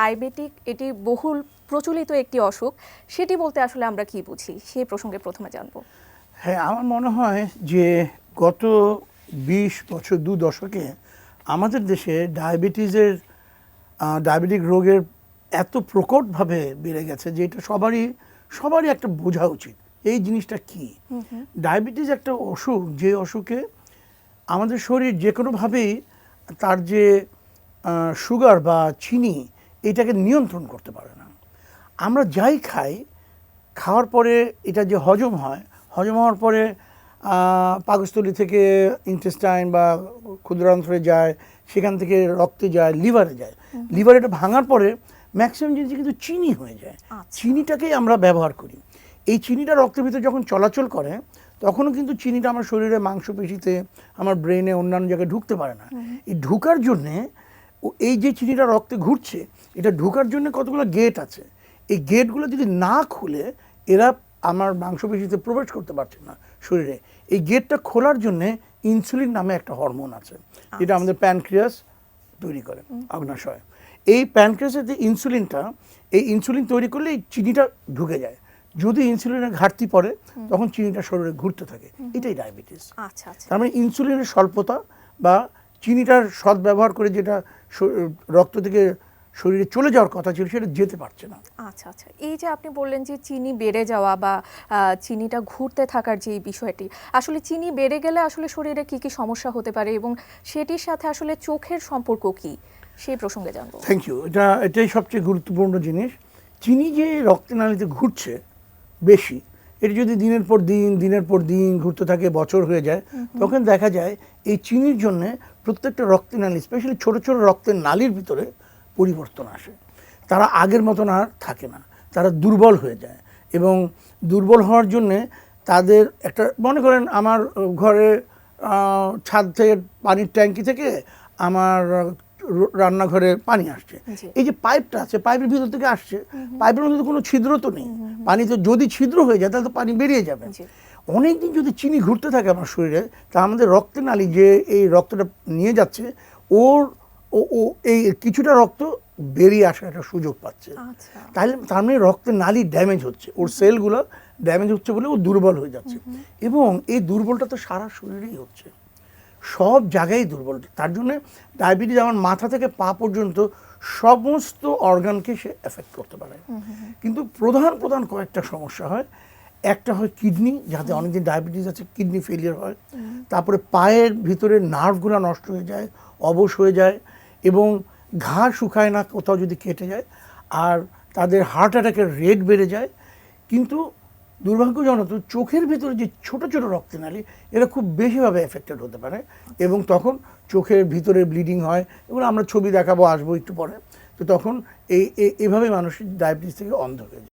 Diabetic এটি বহুল প্রচলিত একটি অসুখ, সেটি বলতে আসলে আমরা কি বুঝি সেই প্রসঙ্গে প্রথমে জানবো। হ্যাঁ, আমার মনে হয় যে গত ২০ বছর ২ দশকে আমাদের দেশে ডায়াবেটিক রোগের এত প্রকটভাবে বেড়ে গেছে যে এটা সবারই একটা বোঝা উচিত এই জিনিসটা কি। ডায়াবেটিস একটা অসুখ, যে অসুখে আমাদের শরীর যে কোনোভাবেই তার যে সুগার বা চিনি এটাকে নিয়ন্ত্রণ করতে পারে না। আমরা যাই খাই, খাওয়ার পরে এটা যে হজম হওয়ার পরে পাকস্থলী থেকে ইন্টেস্টাইন বা ক্ষুদ্রান্ত্রে যায়, সেখান থেকে রক্তে যায়, লিভারে যায়। লিভার এটা ভাঙার পরে ম্যাক্সিমাম জিনিস কিন্তু চিনি হয়ে যায়। চিনিটাকেই আমরা ব্যবহার করি। এই চিনিটা রক্তের ভিতরে যখন চলাচল করে তখনও কিন্তু চিনিটা আমার শরীরে মাংসপেশিতে, আমার ব্রেনে, অন্যান্য জায়গায় ঢুকতে পারে না। এই ঢুকার জন্যে এই যে চিনিটা রক্তে ঘুরছে, এটা ঢুকার জন্য কতগুলো গেট আছে। এই গেটগুলো যদি না খুলে এরা আমার মাংসপেশিতে প্রবেশ করতে পারছে না শরীরে। এই গেটটা খোলার জন্যে ইনসুলিন নামে একটা হরমোন আছে, যেটা আমাদের প্যানক্রিয়াস তৈরি করে, অগ্নাশয়। এই প্যানক্রিয়াসের যে এই ইনসুলিন তৈরি করলে এই চিনিটা ঢুকে যায়। যদি ইনসুলিনের ঘাটতি পড়ে তখন চিনিটা শরীরে ঘুরতে থাকে। এটাই ডায়াবেটিস। তার মানে ইনসুলিনের স্বল্পতা বা চিনিটার সদ্ব্যবহার করে যেটা রক্ত থেকে শরীরে চলে যাওয়ার কথা ছিল সেটা যেতে পারছে না। আচ্ছা, এই যে আপনি বললেন যে চিনি বেড়ে যাওয়া বা চিনিটা ঘুরতে থাকার যে বিষয়টি, আসলে চিনি বেড়ে গেলে আসলে শরীরে কি কি সমস্যা হতে পারে এবং সেটির সাথে আসলে চোখের সম্পর্ক কি সেই প্রসঙ্গে জানবো। Thank you. এটাই সবচেয়ে গুরুত্বপূর্ণ জিনিস। চিনি যে রক্তনালীতে ঘুরছে বেশি, এটি যদি দিনের পর দিন ঘুরতে থাকে, বছর হয়ে যায়, তখন দেখা যায় এই চিনির জন্যে প্রত্যেকটা রক্তনালী, স্পেশালি ছোট ছোট রক্তের নালীর ভিতরে পরিবর্তন আসে। তারা আগের মতন আর থাকে না, তারা দুর্বল হয়ে যায়। এবং দুর্বল হওয়ার জন্যে তাদের একটা, মনে করেন আমার ঘরে ছাদ থেকে পানির ট্যাঙ্কি থেকে আমার রান্নাঘরে পানি আসছে, এই যে পাইপটা আছে, পাইপের ভিতর থেকে আসছে, পাইপের মধ্যে কোনো ছিদ্র তো নেই। পানি তো যদি ছিদ্র হয়ে যায় তাহলে তো পানি বেরিয়ে যাবে। অনেকদিন যদি চিনি ঘুরতে থাকে আমার শরীরে, তা আমাদের রক্তের নালী যে এই রক্তটা নিয়ে যাচ্ছে, ও এই কিছুটা রক্ত বেরিয়ে আসার একটা সুযোগ পাচ্ছে। তাহলে তার মানে রক্তের নালী ড্যামেজ হচ্ছে, ওর সেলগুলো ড্যামেজ হচ্ছে বলে ও দুর্বল হয়ে যাচ্ছে। এবং এই দুর্বলটা তো সারা শরীরেই হচ্ছে, সব জায়গায় দুর্বল। তার জন্য ডায়াবেটিস আমার মাথা থেকে পা পর্যন্ত সমস্ত অর্গানকে সে এফেক্ট করতে পারে। কিন্তু প্রধান কয়েকটা সমস্যা হয়। একটা হয় কিডনি, যাতে অনেকদিন ডায়াবেটিস আছে কিডনি ফেলিয়ার হয়। তারপরে পায়ের ভিতরে নার্ভগুলো নষ্ট হয়ে যায়, অবশ হয়ে যায়, এবং ঘা শুকায় না কোথাও যদি কেটে যায়। আর তাদের হার্ট অ্যাটাকের রেট বেড়ে যায়। কিন্তু দুর্ভাগ্যজনক চোখের ভিতরে যে ছোট ছোট রক্তনালী, এরা খুব বেশিভাবে এফেক্টেড হতে পারে, এবং তখন চোখের ভিতরে ব্লিডিং হয়। এবং আমরা ছবি দেখাবো, আসবো একটু পরে। তো তখন এইভাবে মানুষ ডায়াবেটিস থেকে অন্ধ হয়ে যায়।